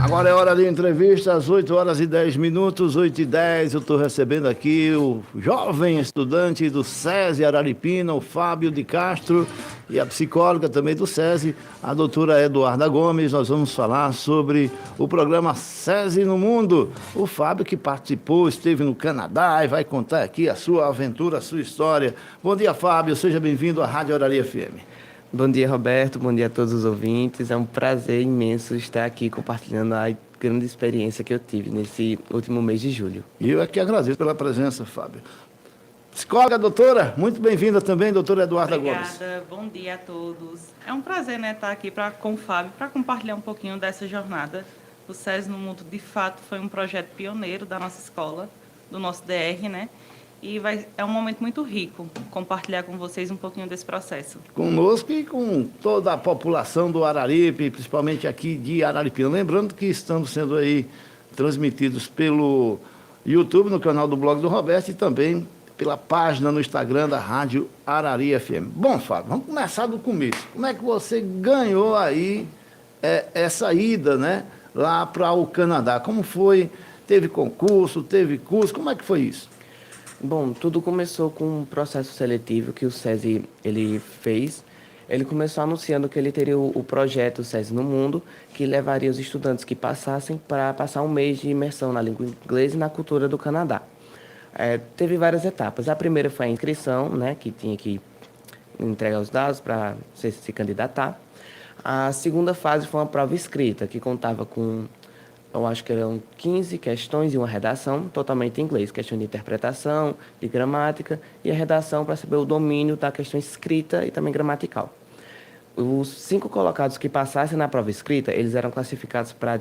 Agora é hora de entrevista, às 8 horas e 10 minutos, 8 e 10. Eu estou recebendo aqui o jovem estudante do SESI Araripina, o Fábio de Castro, e a psicóloga também do SESI, a doutora Eduarda Gomes. Nós vamos falar sobre o programa SESI no Mundo. O Fábio que participou, esteve no Canadá e vai contar aqui a sua aventura, a sua história. Bom dia, Fábio. Seja bem-vindo à Rádio Araria FM. Bom dia, Roberto. Bom dia a todos os ouvintes. É um prazer imenso estar aqui compartilhando a grande experiência que eu tive nesse último mês de julho. E eu aqui agradeço pela presença, Fábio. Psicóloga, doutora, muito bem-vinda também, doutora Eduarda Gomes. Obrigada, bom dia a todos. É um prazer, estar aqui com o Fábio para compartilhar um pouquinho dessa jornada. O SESI no Mundo, de fato, foi um projeto pioneiro da nossa escola, do nosso DR, E é um momento muito rico compartilhar com vocês um pouquinho desse processo. Conosco e com toda a população do Araripe, principalmente aqui de Araripina. Lembrando que estamos sendo aí transmitidos pelo YouTube, no canal do Blog do Roberto, e também pela página no Instagram da Rádio Araria FM. Bom, Fábio, vamos começar do começo. Como é que você ganhou aí essa ida, lá para o Canadá? Como foi? Teve concurso, teve curso? Como é que foi isso? Bom, tudo começou com um processo seletivo que o SESI ele fez. Ele começou anunciando que ele teria o projeto SESI no Mundo, que levaria os estudantes que passassem para passar um mês de imersão na língua inglesa e na cultura do Canadá. Teve várias etapas. A primeira foi a inscrição, que tinha que entregar os dados para se candidatar. A segunda fase foi uma prova escrita, que contava com, eu acho que eram 15 questões e uma redação totalmente em inglês. Questão de interpretação, de gramática e a redação para saber o domínio da questão escrita e também gramatical. Os 5 colocados que passassem na prova escrita, eles eram classificados para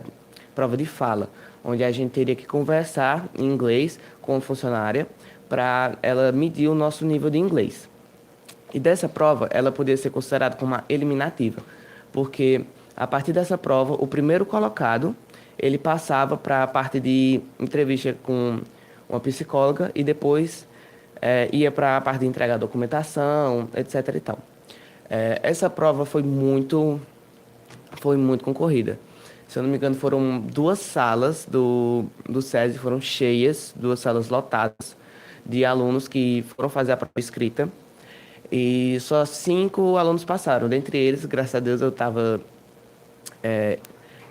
prova de fala, onde a gente teria que conversar em inglês com a funcionária para ela medir o nosso nível de inglês. E dessa prova, ela poderia ser considerada como uma eliminativa, porque a partir dessa prova, o primeiro colocado ele passava para a parte de entrevista com uma psicóloga e depois ia para a parte de entregar a documentação, etc. e tal. Essa prova foi muito concorrida. Se eu não me engano, foram 2 salas do SESI, foram cheias, 2 salas lotadas de alunos que foram fazer a prova escrita. E só 5 alunos passaram. Dentre eles, graças a Deus, eu estava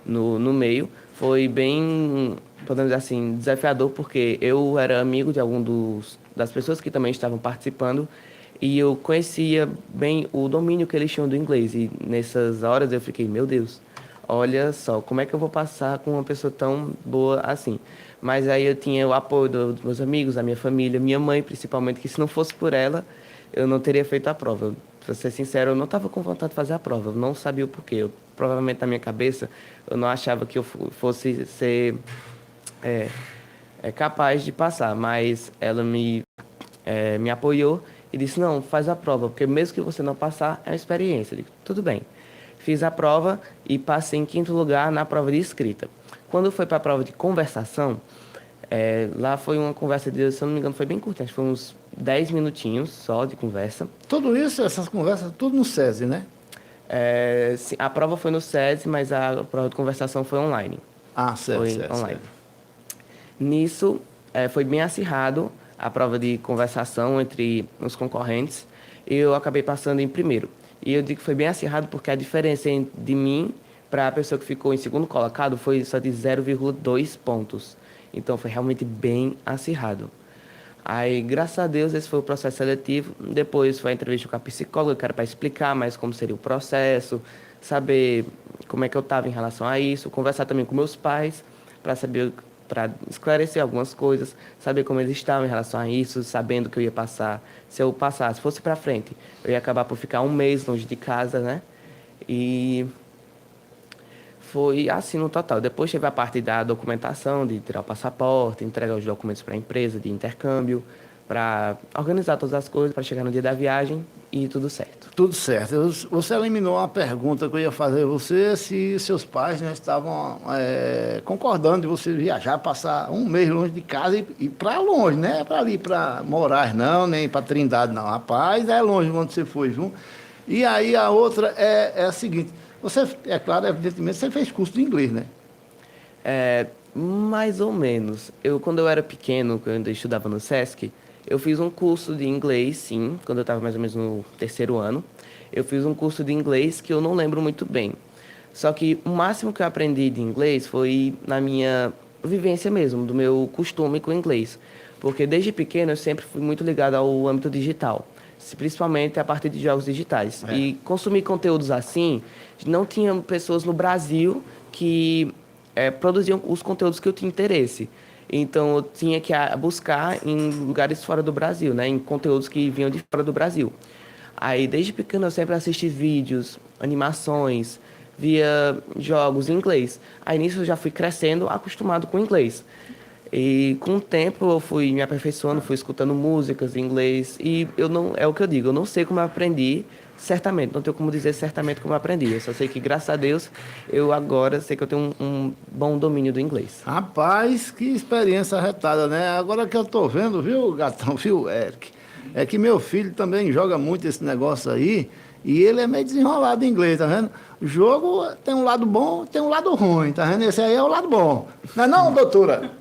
no meio. Foi bem, podemos dizer assim, desafiador, porque eu era amigo de das pessoas que também estavam participando e eu conhecia bem o domínio que eles tinham do inglês. E nessas horas eu fiquei, meu Deus, olha só, como é que eu vou passar com uma pessoa tão boa assim? Mas aí eu tinha o apoio dos meus amigos, da minha família, minha mãe principalmente, que se não fosse por ela, eu não teria feito a prova. Para ser sincero, eu não estava com vontade de fazer a prova, eu não sabia o porquê. Provavelmente na minha cabeça, eu não achava que eu fosse ser capaz de passar, mas ela me apoiou e disse, não, faz a prova, porque mesmo que você não passar, é uma experiência. Eu digo, tudo bem. Fiz a prova e passei em 5º lugar na prova de escrita. Quando foi para a prova de conversação, lá foi uma conversa de, se eu não me engano, foi bem curta, acho que foi uns 10 minutinhos só de conversa. Tudo isso, essas conversas, tudo no SESI, né? Sim, a prova foi no SESI, mas a prova de conversação foi online. Ah, certo, Foi certo, online. certo. Nisso, foi bem acirrado a prova de conversação entre os concorrentes. Eu acabei passando em primeiro. E eu digo que foi bem acirrado porque a diferença de mim para a pessoa que ficou em segundo colocado foi só de 0,2 pontos. Então, foi realmente bem acirrado. Aí, graças a Deus, esse foi o processo seletivo. Depois foi a entrevista com a psicóloga, que era para explicar mais como seria o processo, saber como é que eu estava em relação a isso, conversar também com meus pais para saber, para esclarecer algumas coisas, saber como eles estavam em relação a isso, sabendo que eu ia passar. Se eu passasse, fosse para frente, eu ia acabar por ficar um mês longe de casa, E foi assim no total. Depois teve a parte da documentação, de tirar o passaporte, entregar os documentos para a empresa, de intercâmbio, para organizar todas as coisas, para chegar no dia da viagem e tudo certo. Tudo certo. Você eliminou a pergunta que eu ia fazer a você, se seus pais estavam concordando de você viajar, passar um mês longe de casa e para longe, né? Para ali, para Moraes, não, nem para Trindade, não. Rapaz, é longe onde você foi, viu? E aí a outra é a seguinte, você, é claro, evidentemente, você fez curso de inglês, né? Mais ou menos. Quando eu era pequeno, quando eu estudava no Sesc, eu fiz um curso de inglês, sim, quando eu estava mais ou menos no terceiro ano. Eu fiz um curso de inglês que eu não lembro muito bem. Só que o máximo que eu aprendi de inglês foi na minha vivência mesmo, do meu costume com o inglês. Porque desde pequeno eu sempre fui muito ligado ao âmbito digital, principalmente a partir de jogos digitais. E consumir conteúdos assim, não tinha pessoas no Brasil que produziam os conteúdos que eu tinha interesse. Então eu tinha que buscar em lugares fora do Brasil, né, em conteúdos que vinham de fora do Brasil. Aí desde pequeno eu sempre assisti vídeos, animações, via jogos em inglês. Aí nisso eu já fui crescendo, acostumado com o inglês. E com o tempo eu fui me aperfeiçoando, fui escutando músicas em inglês. E eu não, é o que eu digo, eu não sei como eu aprendi, certamente. Não tenho como dizer certamente como eu aprendi. Eu só sei que, graças a Deus, eu agora sei que eu tenho um bom domínio do inglês. Rapaz, que experiência arretada, né? Agora que eu tô vendo, viu, gatão, viu, Eric? É que meu filho também joga muito esse negócio aí e ele é meio desenrolado em inglês, tá vendo? O jogo tem um lado bom, tem um lado ruim, tá vendo? Esse aí é o lado bom. Não é não, doutora?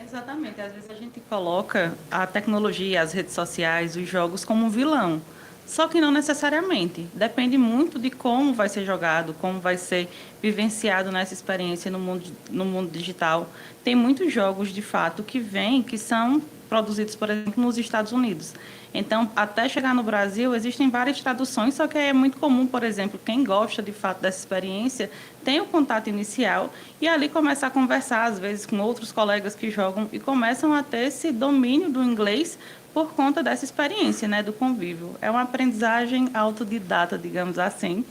Exatamente. Às vezes a gente coloca a tecnologia, as redes sociais, os jogos como um vilão. Só que não necessariamente. Depende muito de como vai ser jogado, como vai ser vivenciado nessa experiência no mundo digital. Tem muitos jogos, de fato, que são produzidos, por exemplo, nos Estados Unidos. Então, até chegar no Brasil, existem várias traduções, só que é muito comum, por exemplo, quem gosta de fato dessa experiência, tem o contato inicial e ali começa a conversar, às vezes, com outros colegas que jogam e começam a ter esse domínio do inglês por conta dessa experiência, né, do convívio. É uma aprendizagem autodidata, digamos assim.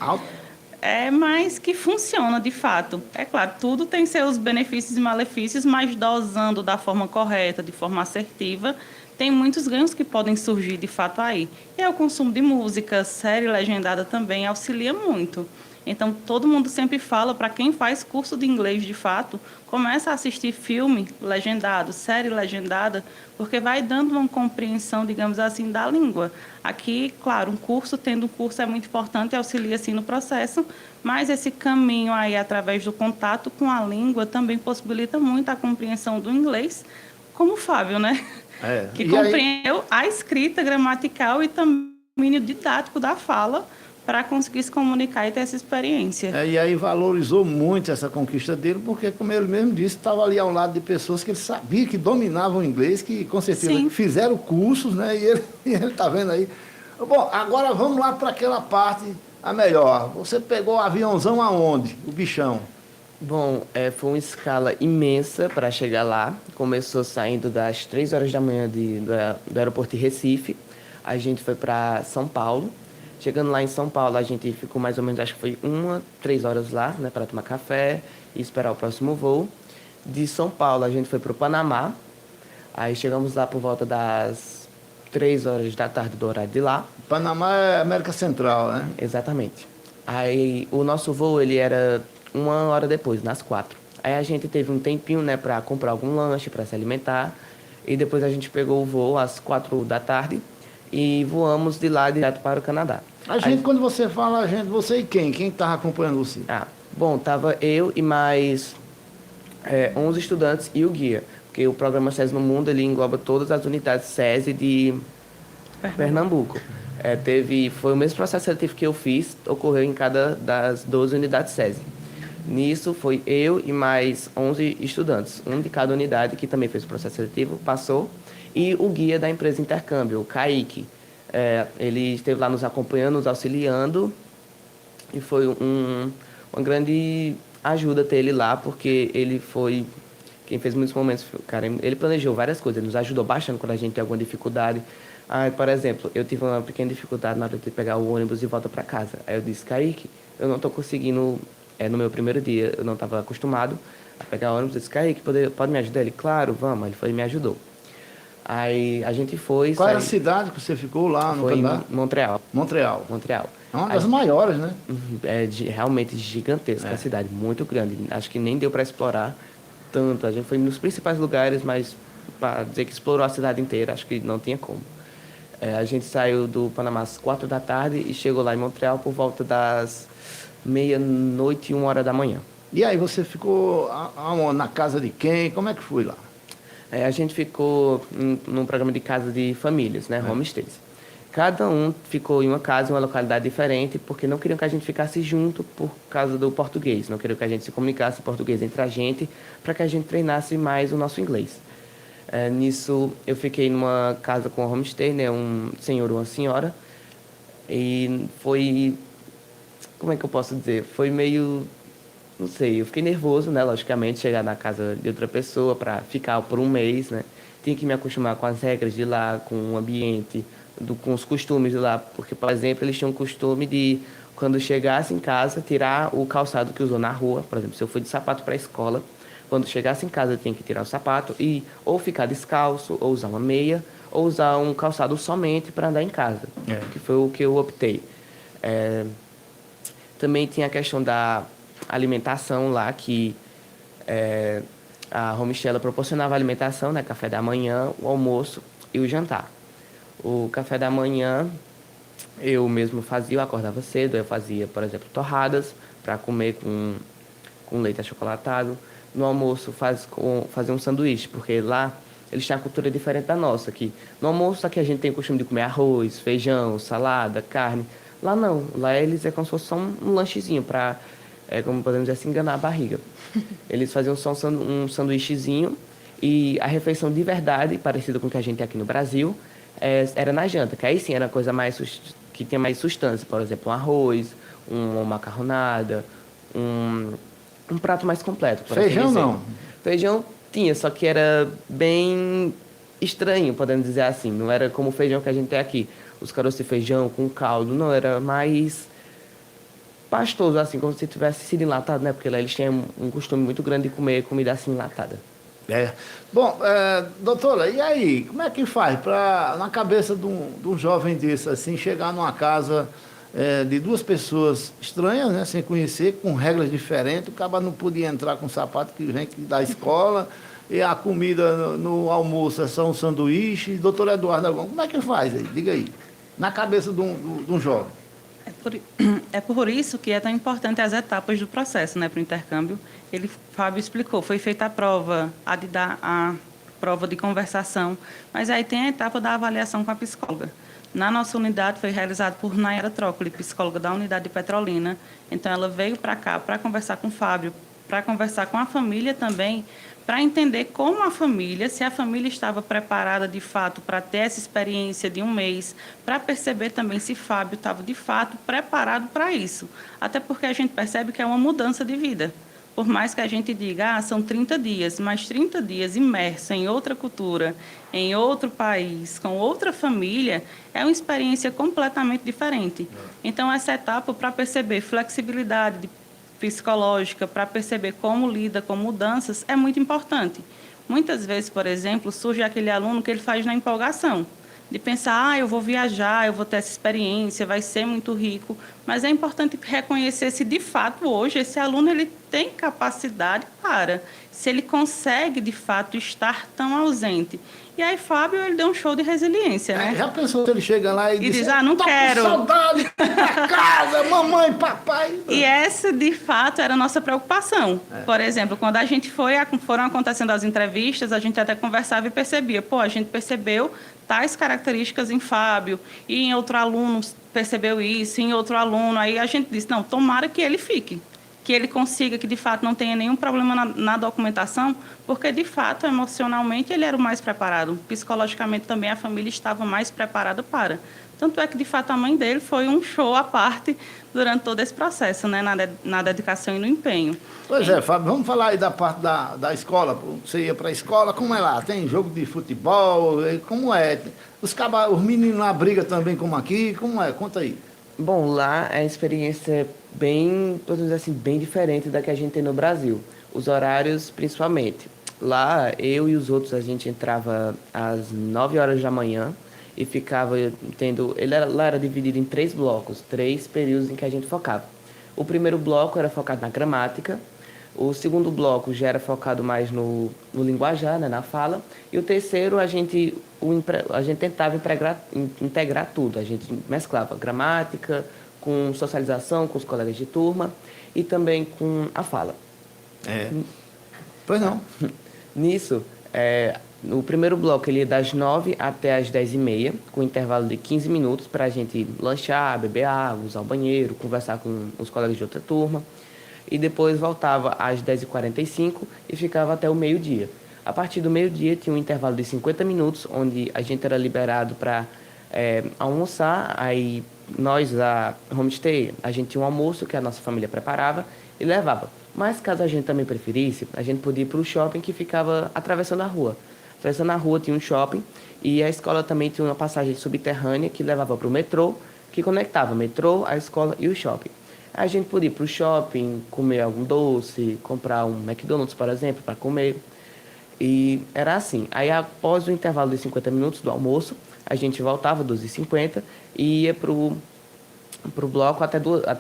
Mas que funciona de fato. É claro, tudo tem seus benefícios e malefícios, mas dosando da forma correta, de forma assertiva, tem muitos ganhos que podem surgir de fato aí. E o consumo de música, série legendada também auxilia muito. Então, todo mundo sempre fala, para quem faz curso de inglês de fato, começa a assistir filme legendado, série legendada, porque vai dando uma compreensão, digamos assim, da língua. Aqui, claro, tendo um curso é muito importante, auxilia assim no processo, mas esse caminho aí através do contato com a língua também possibilita muito a compreensão do inglês, como o Fábio, né? Que compreendeu a escrita gramatical e também o domínio didático da fala, para conseguir se comunicar e ter essa experiência. E aí valorizou muito essa conquista dele, porque, como ele mesmo disse, estava ali ao lado de pessoas que ele sabia que dominavam o inglês, que com certeza fizeram cursos, né? E ele está vendo aí. Bom, agora vamos lá para aquela parte, a melhor. Você pegou o aviãozão aonde? O bichão? Bom, foi uma escala imensa para chegar lá. Começou saindo das 3 horas da manhã do aeroporto de Recife. A gente foi para São Paulo. Chegando lá em São Paulo, a gente ficou mais ou menos, acho que foi 3 horas lá, né, para tomar café e esperar o próximo voo. De São Paulo, a gente foi para o Panamá. Aí chegamos lá por volta das 3 horas da tarde do horário de lá. Panamá é América Central, né? Exatamente. Aí o nosso voo, ele era 1 hora depois, nas 4. Aí a gente teve um tempinho, né, para comprar algum lanche, para se alimentar. E depois a gente pegou o voo às 4 da tarde e voamos de lá direto para o Canadá. Quando você fala você e quem? Quem estava acompanhando você? Bom, tava eu e mais 11 estudantes e o guia, porque o programa SESI no Mundo, ele engloba todas as unidades SESI de Pernambuco. Foi o mesmo processo seletivo que eu fiz, ocorreu em cada das 12 unidades SESI. Nisso foi eu e mais 11 estudantes, um de cada unidade que também fez o processo seletivo, passou, e o guia da empresa Intercâmbio, o Kaique. Ele esteve lá nos acompanhando, nos auxiliando, e foi uma grande ajuda ter ele lá, porque ele foi quem fez muitos momentos. Cara, ele planejou várias coisas, ele nos ajudou bastante quando a gente tem alguma dificuldade. Por exemplo, eu tive uma pequena dificuldade na hora de pegar o ônibus e volta para casa. Aí eu disse, Kaique, eu não estou conseguindo, no meu primeiro dia, eu não estava acostumado a pegar o ônibus. Eu disse, Kaique, pode me ajudar? Ele, claro, vamos. Ele foi e me ajudou. Aí a gente foi... Qual era a cidade que você ficou lá no Canadá? Foi em Montreal. Montreal. É uma das maiores, né? Realmente gigantesca a cidade, muito grande. Acho que nem deu para explorar tanto. A gente foi nos principais lugares, mas para dizer que explorou a cidade inteira, acho que não tinha como. A gente saiu do Panamá às 4 da tarde e chegou lá em Montreal por volta das meia-noite e 1 hora da manhã. E aí você ficou na casa de quem? Como é que foi lá? A gente ficou num programa de casa de famílias, né? Homestays. Cada um ficou em uma casa, em uma localidade diferente, porque não queriam que a gente ficasse junto por causa do português. Não queriam que a gente se comunicasse em português entre a gente, para que a gente treinasse mais o nosso inglês. Nisso, eu fiquei numa casa com a homestay, né? Um senhor e uma senhora. E foi... Como é que eu posso dizer? Foi meio... Não sei, eu fiquei nervoso, né? Logicamente, chegar na casa de outra pessoa para ficar por um mês, né? Tinha que me acostumar com as regras de lá, com o ambiente, com os costumes de lá. Porque, por exemplo, eles tinham o costume de, quando chegasse em casa, tirar o calçado que usou na rua. Por exemplo, se eu fui de sapato para a escola, quando chegasse em casa, eu tinha que tirar o sapato e ou ficar descalço, ou usar uma meia, ou usar um calçado somente para andar em casa, que foi o que eu optei. Também tinha a questão da alimentação lá, que a homestay proporcionava alimentação, né? Café da manhã, o almoço e o jantar. O café da manhã eu mesmo fazia, eu acordava cedo, eu fazia, por exemplo, torradas para comer com leite achocolatado. No almoço fazia um sanduíche, porque lá eles têm uma cultura diferente da nossa. Aqui. No almoço aqui a gente tem o costume de comer arroz, feijão, salada, carne. Lá não, lá eles é como se fosse só um lanchezinho para, como podemos dizer assim, enganar a barriga. Eles faziam só um sanduíchezinho e a refeição de verdade, parecida com o que a gente tem aqui no Brasil, era na janta, que aí sim era coisa que tinha mais sustância, por exemplo, um arroz, uma macarronada, um prato mais completo. Por Feijão assim dizer. não? Feijão tinha, só que era bem estranho, podemos dizer assim. Não era como o feijão que a gente tem aqui. Os caroços de feijão com caldo, não, era mais pastoso, assim, como se tivesse sido enlatado, né? Porque lá eles têm um costume muito grande de comer comida assim enlatada. Bom, doutora, e aí, como é que faz para, na cabeça de um jovem desse, assim, chegar numa casa de duas pessoas estranhas, né, sem conhecer, com regras diferentes, o cara não podia entrar com sapato que vem da escola, e a comida no almoço é só um sanduíche. Doutor Eduardo, como é que faz aí? Diga aí, na cabeça de um jovem. É por isso que é tão importante as etapas do processo, né, para o intercâmbio. Fábio explicou, foi feita a prova, a prova de conversação, mas aí tem a etapa da avaliação com a psicóloga. Na nossa unidade foi realizado por Nayara Trócoli, psicóloga da unidade de Petrolina. Então, ela veio para cá para conversar com o Fábio, para conversar com a família também, para entender como a família, se a família estava preparada de fato para ter essa experiência de um mês, para perceber também se Fábio estava de fato preparado para isso. Até porque a gente percebe que é uma mudança de vida. Por mais que a gente diga, são 30 dias, mas 30 dias imerso em outra cultura, em outro país, com outra família, é uma experiência completamente diferente. Então, essa etapa para perceber flexibilidade psicológica, para perceber como lida com mudanças, é muito importante. Muitas vezes, por exemplo, surge aquele aluno que ele faz na empolgação, de pensar, eu vou viajar, eu vou ter essa experiência, vai ser muito rico, mas é importante reconhecer se de fato hoje esse aluno ele tem capacidade para, se ele consegue de fato estar tão ausente. E aí Fábio, ele deu um show de resiliência, né? Já pensou se ele chega lá e diz, não quero. Com saudade da casa, mamãe, papai. E essa, de fato, era a nossa preocupação. Por exemplo, quando a gente foram acontecendo as entrevistas, a gente até conversava e percebia, a gente percebeu tais características em Fábio, e em outro aluno percebeu isso, em outro aluno, aí a gente disse, não, tomara que ele fique, que ele consiga, que de fato não tenha nenhum problema na documentação, porque de fato, emocionalmente, ele era o mais preparado, psicologicamente também a família estava mais preparada para. Tanto é que, de fato, a mãe dele foi um show à parte durante todo esse processo, né? Na dedicação e no empenho. Pois é, Fábio, vamos falar aí da parte da escola. Você ia para a escola, como é lá? Tem jogo de futebol? Como é? Os meninos lá brigam também como aqui? Como é? Conta aí. Bom, lá a experiência é bem, podemos dizer assim, bem diferente da que a gente tem no Brasil. Os horários, principalmente. Lá, eu e os outros, a gente entrava às 9 horas da manhã, e ficava tendo... Lá era dividido em 3 blocos, 3 períodos em que a gente focava. O primeiro bloco era focado na gramática, o segundo bloco já era focado mais no linguajar, né, na fala, e o terceiro a gente tentava integrar tudo, a gente mesclava gramática com socialização com os colegas de turma e também com a fala. É. Pois não. Nisso, o primeiro bloco ele é das 9 até as 10h30, com intervalo de 15 minutos para a gente lanchar, beber água, usar o banheiro, conversar com os colegas de outra turma. E depois voltava às 10h45 e ficava até o meio-dia. A partir do meio-dia tinha um intervalo de 50 minutos, onde a gente era liberado para almoçar. Aí nós, a homestay, a gente tinha um almoço que a nossa família preparava e levava. Mas caso a gente também preferisse, a gente podia ir para o shopping que ficava atravessando a rua. Atravessando a rua tinha um shopping e a escola também tinha uma passagem subterrânea que levava para o metrô, que conectava o metrô, a escola e o shopping. A gente podia ir para o shopping, comer algum doce, comprar um McDonald's, por exemplo, para comer. E era assim. Aí, após o intervalo de 50 minutos do almoço, a gente voltava, 12h50, e ia para o bloco até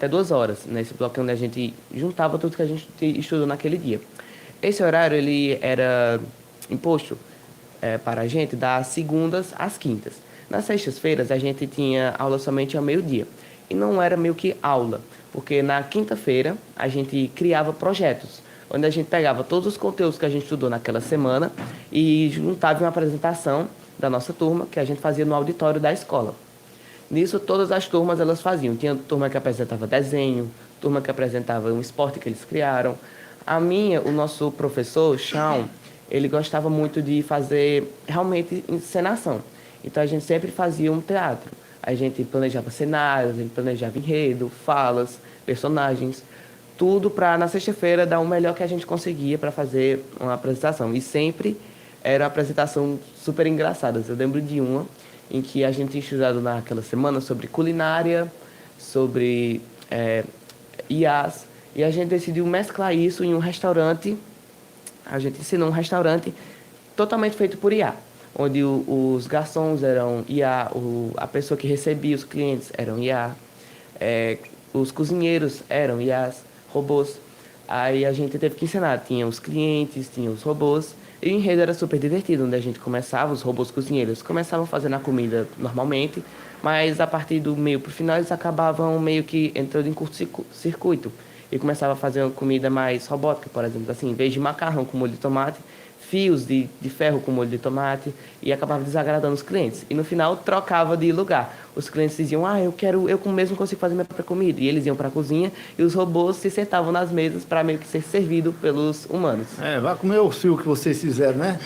2 horas. Nesse bloco é onde a gente juntava tudo que a gente estudou naquele dia. Esse horário ele era imposto para a gente das segundas às quintas. Nas sextas-feiras, a gente tinha aula somente ao meio-dia. E não era meio que aula, porque na quinta-feira a gente criava projetos, onde a gente pegava todos os conteúdos que a gente estudou naquela semana e juntava em uma apresentação da nossa turma, que a gente fazia no auditório da escola. Nisso, todas as turmas elas faziam. Tinha turma que apresentava desenho, turma que apresentava um esporte que eles criaram. O nosso professor, Shawn, ele gostava muito de fazer realmente encenação. Então, a gente sempre fazia um teatro. A gente planejava cenários, a gente planejava enredo, falas, personagens, tudo para, na sexta-feira, dar o melhor que a gente conseguia para fazer uma apresentação. E sempre era uma apresentação super engraçada. Eu lembro de uma em que a gente tinha estudado naquela semana sobre culinária, sobre IAs, e a gente decidiu mesclar isso em um restaurante. A gente ensinou um restaurante totalmente feito por IA, onde os garçons eram IA, a pessoa que recebia os clientes eram IA, os cozinheiros eram IAs, robôs. Aí a gente teve que ensinar, tinha os clientes, tinha os robôs, e o enredo era super divertido, onde a gente começava, os robôs cozinheiros começavam fazendo a comida normalmente, mas a partir do meio para o final eles acabavam meio que entrando em curto-circuito e começava a fazer uma comida mais robótica, por exemplo, assim, em vez de macarrão com molho de tomate, fios de ferro com molho de tomate, e acabava desagradando os clientes. E no final trocava de lugar. Os clientes diziam, eu mesmo consigo fazer minha própria comida. E eles iam para a cozinha e os robôs se sentavam nas mesas para meio que ser servido pelos humanos. Vai comer o fio que vocês fizeram, né?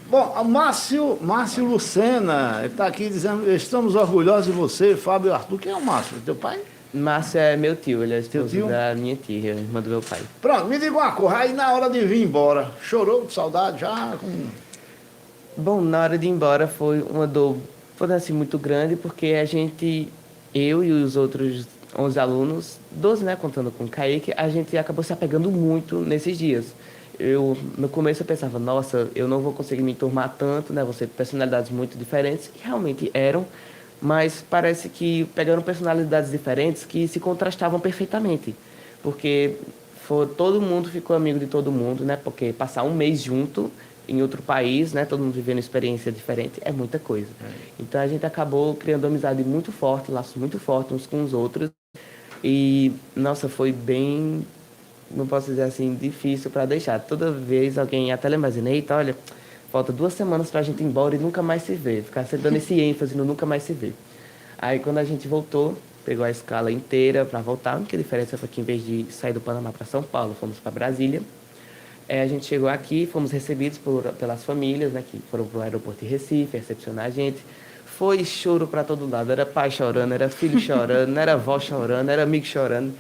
Bom, o Márcio Lucena está aqui dizendo, estamos orgulhosos de você, Fábio e Arthur. Quem é o Márcio? Teu pai? Márcio é meu tio, ele é esposo da minha tia, irmã do meu pai. Pronto, me diga uma coisa, aí na hora de vir embora, chorou de saudade já? Bom, na hora de ir embora foi uma dor, assim, muito grande, porque eu e os outros 11 alunos, 12, né, contando com o Kaique, a gente acabou se apegando muito nesses dias. No começo eu pensava, nossa, eu não vou conseguir me enturmar tanto, né, vão ser personalidades muito diferentes, e realmente eram, mas parece que pegaram personalidades diferentes que se contrastavam perfeitamente, porque todo mundo ficou amigo de todo mundo, né? Porque passar um mês junto em outro país, né? Todo mundo vivendo experiência diferente, é muita coisa. Então a gente acabou criando amizade muito forte, laços muito fortes uns com os outros, e nossa, foi bem, não posso dizer assim, difícil para deixar. Toda vez alguém até lembra assim, eita, olha, falta 2 semanas para a gente ir embora e nunca mais se ver. Ficar sempre dando esse ênfase no nunca mais se ver. Aí, quando a gente voltou, pegou a escala inteira para voltar. A única diferença foi que, em vez de sair do Panamá para São Paulo, fomos para Brasília. A gente chegou aqui, fomos recebidos pelas famílias, né, que foram para o aeroporto de Recife, recepcionar a gente. Foi choro para todo lado. Era pai chorando, era filho chorando, era avó chorando, era amigo chorando.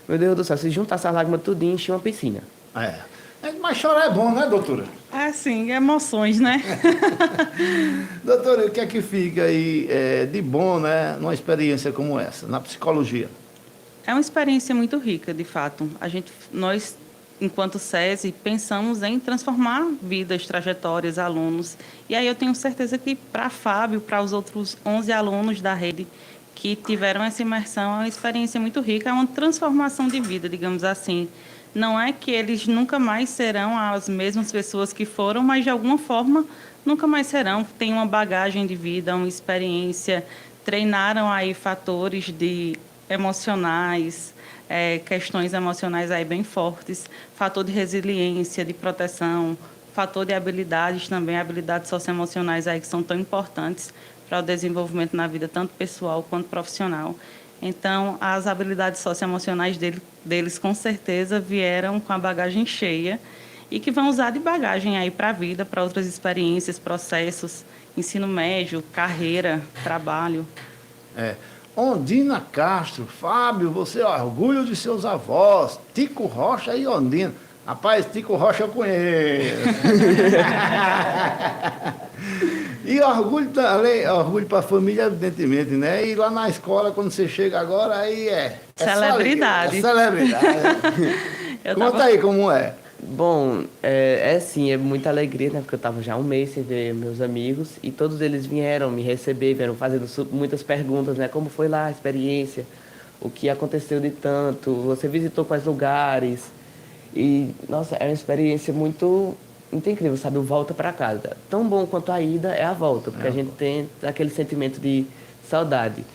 Meu Deus do céu, se juntasse as lágrimas tudinho, enchia uma piscina. Mas chorar é bom, né, doutora? Sim, emoções, né? Doutora, o que é que fica aí de bom, né, numa experiência como essa, na psicologia? É uma experiência muito rica, de fato. Nós, enquanto SESI, pensamos em transformar vidas, trajetórias, alunos. E aí eu tenho certeza que para Fábio, para os outros 11 alunos da rede que tiveram essa imersão, é uma experiência muito rica, é uma transformação de vida, digamos assim. Não é que eles nunca mais serão as mesmas pessoas que foram, mas de alguma forma nunca mais serão. Tem uma bagagem de vida, uma experiência, treinaram aí fatores emocionais, questões emocionais aí bem fortes, fator de resiliência, de proteção, fator de habilidades também, habilidades socioemocionais aí que são tão importantes para o desenvolvimento na vida, tanto pessoal quanto profissional. Então, as habilidades socioemocionais deles, com certeza, vieram com a bagagem cheia e que vão usar de bagagem aí para a vida, para outras experiências, processos, ensino médio, carreira, trabalho. Ondina Castro, Fábio, você é orgulho de seus avós, Tico Rocha e Ondina. Rapaz, Tico Rocha eu conheço. E orgulho para a família, evidentemente, né? E lá na escola, quando você chega agora, aí celebridade. Celebridade. Conta aí como é. Bom, sim, é muita alegria, né? Porque eu estava já um mês sem ver meus amigos e todos eles vieram me receber, vieram fazendo muitas perguntas, né? Como foi lá a experiência? O que aconteceu de tanto? Você visitou quais lugares? E, nossa, é uma experiência muito incrível, sabe? O volta para casa. Tão bom quanto a ida é a volta, porque a gente tem aquele sentimento de saudade.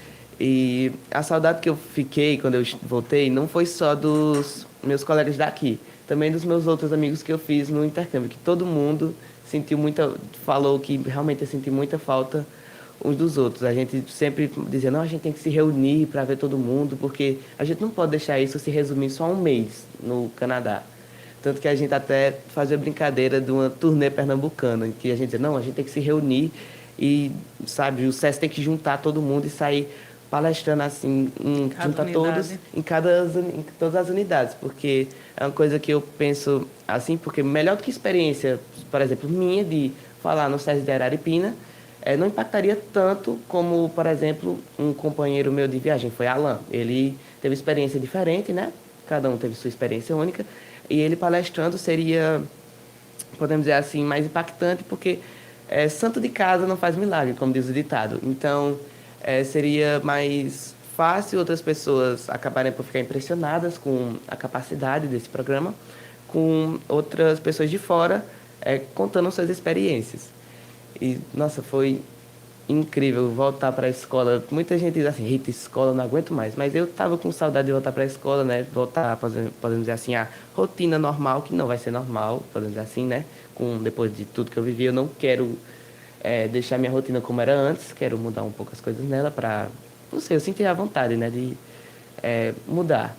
E a saudade que eu fiquei quando eu voltei não foi só dos meus colegas daqui, também dos meus outros amigos que eu fiz no intercâmbio, que todo mundo falou que realmente eu senti muita falta uns dos outros. A gente sempre dizia, não, a gente tem que se reunir para ver todo mundo, porque a gente não pode deixar isso se resumir só a um mês no Canadá. Tanto que a gente até fazia brincadeira de uma turnê pernambucana, em que a gente dizia, não, a gente tem que se reunir e, sabe, o SESC tem que juntar todo mundo e sair palestrando assim, juntar todos em todas as unidades, porque é uma coisa que eu penso assim, porque melhor do que experiência, por exemplo, minha de falar no SESC de Araripina, não impactaria tanto como, por exemplo, um companheiro meu de viagem, foi Alan. Ele teve experiência diferente, né? Cada um teve sua experiência única, e ele palestrando seria, podemos dizer assim, mais impactante, porque santo de casa não faz milagre, como diz o ditado. Então, seria mais fácil outras pessoas acabarem por ficar impressionadas com a capacidade desse programa, com outras pessoas de fora contando suas experiências. E, nossa, foi incrível voltar para a escola. Muita gente diz assim, eita, escola, não aguento mais. Mas eu estava com saudade de voltar para a escola, né? Voltar, podemos dizer assim, a rotina normal, que não vai ser normal, podemos dizer assim, né? Depois de tudo que eu vivi, eu não quero deixar minha rotina como era antes, quero mudar um pouco as coisas nela para, não sei, eu senti a vontade, né, de mudar.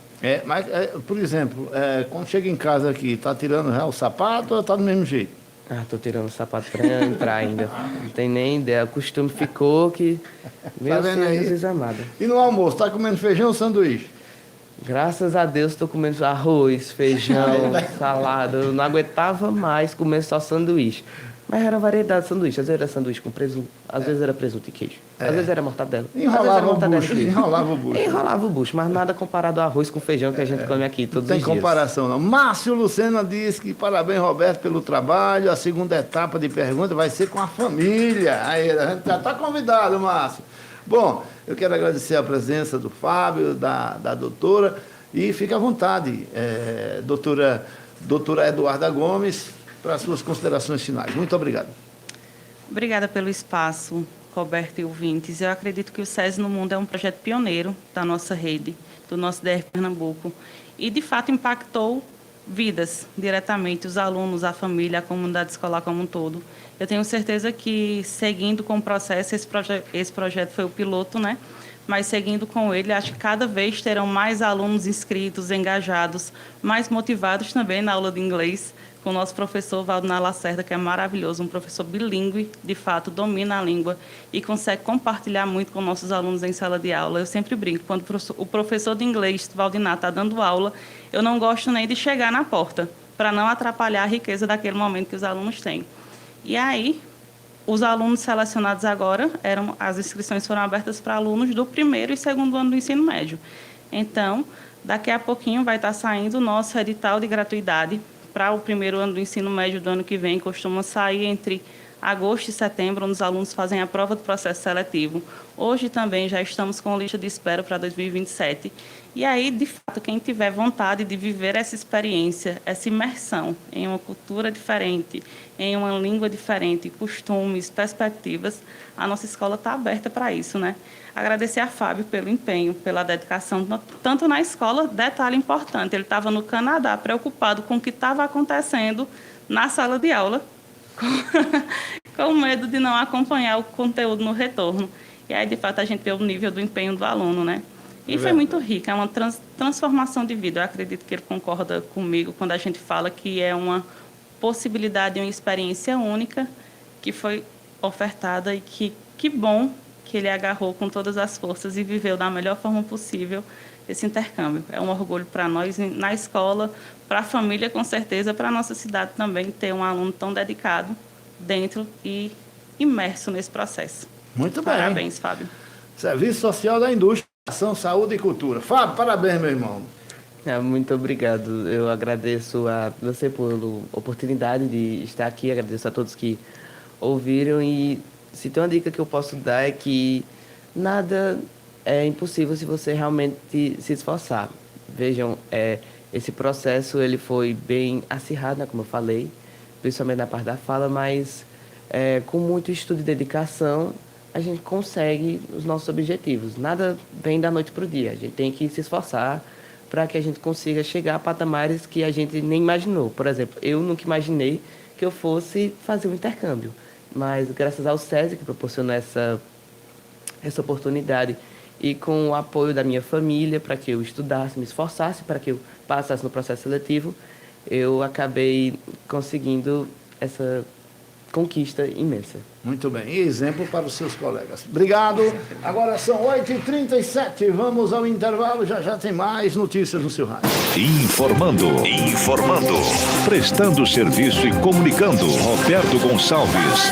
Mas, por exemplo, quando chega em casa aqui, tá tirando já o sapato ou tá do mesmo jeito? Tô tirando o sapato para entrar ainda. Não tem nem ideia. O costume ficou que... Meu Senhor Jesus amado. E no almoço, tá comendo feijão ou sanduíche? Graças a Deus estou comendo arroz, feijão, salada. Eu não aguentava mais comer só sanduíche. Mas era variedade de sanduíche. Às vezes era sanduíche com presunto, às vezes era presunto e queijo. Às vezes era mortadela. Enrolava o bucho. Enrolava o bucho, mas nada comparado ao arroz com feijão que a gente come aqui todos os dias. Não tem comparação, não. Márcio Lucena diz que parabéns, Roberto, pelo trabalho. A segunda etapa de pergunta vai ser com a família. Aí, a gente já está convidado, Márcio. Bom, eu quero agradecer a presença do Fábio, da doutora, e fique à vontade, doutora Eduarda Gomes, para as suas considerações finais. Muito obrigado. Obrigada pelo espaço, Roberto e ouvintes. Eu acredito que o SESI no Mundo é um projeto pioneiro da nossa rede, do nosso DR Pernambuco, e, de fato, impactou vidas diretamente, os alunos, a família, a comunidade escolar como um todo. Eu tenho certeza que, seguindo com o processo, esse projeto foi o piloto, né? Mas, seguindo com ele, acho que cada vez terão mais alunos inscritos, engajados, mais motivados também na aula de inglês, com o nosso professor Valdemar Lacerda, que é maravilhoso, um professor bilíngue, de fato, domina a língua e consegue compartilhar muito com nossos alunos em sala de aula. Eu sempre brinco, quando o professor de inglês, Valdemar, está dando aula, eu não gosto nem de chegar na porta, para não atrapalhar a riqueza daquele momento que os alunos têm. E aí, os alunos selecionados agora, as inscrições foram abertas para alunos do primeiro e segundo ano do ensino médio. Então, daqui a pouquinho vai estar saindo o nosso edital de gratuidade para o primeiro ano do ensino médio do ano que vem. Costuma sair entre agosto e setembro, onde os alunos fazem a prova do processo seletivo. Hoje também já estamos com lista de espera para 2027. E aí, de fato, quem tiver vontade de viver essa experiência, essa imersão em uma cultura diferente, em uma língua diferente, costumes, perspectivas, a nossa escola está aberta para isso, né? Agradecer a Fábio pelo empenho, pela dedicação, tanto na escola, detalhe importante, ele estava no Canadá preocupado com o que estava acontecendo na sala de aula, com medo de não acompanhar o conteúdo no retorno. E aí, de fato, a gente vê o nível do empenho do aluno, né? E foi muito rica, é uma transformação de vida. Eu acredito que ele concorda comigo quando a gente fala que é uma possibilidade, uma experiência única que foi ofertada e que bom que ele agarrou com todas as forças e viveu da melhor forma possível esse intercâmbio. É um orgulho para nós na escola, para a família, com certeza, para a nossa cidade também, ter um aluno tão dedicado dentro e imerso nesse processo. Muito bem. Parabéns, Fábio. Serviço Social da Indústria, Ação, Saúde e Cultura. Fábio, parabéns, meu irmão. Muito obrigado. Eu agradeço a você pela oportunidade de estar aqui, agradeço a todos que ouviram e se tem uma dica que eu posso dar é que nada é impossível se você realmente se esforçar. Vejam, esse processo ele foi bem acirrado, né, como eu falei, principalmente na parte da fala, mas com muito estudo e dedicação a gente consegue os nossos objetivos. Nada vem da noite para o dia, a gente tem que se esforçar para que a gente consiga chegar a patamares que a gente nem imaginou. Por exemplo, eu nunca imaginei que eu fosse fazer um intercâmbio, mas graças ao SESI, que proporcionou essa oportunidade, e com o apoio da minha família para que eu estudasse, me esforçasse para que eu passasse no processo seletivo, eu acabei conseguindo essa conquista imensa. Muito bem. E exemplo para os seus colegas. Obrigado. Agora são 8h37. Vamos ao intervalo. Já tem mais notícias no seu rádio. Informando. Prestando serviço e comunicando. Roberto Gonçalves.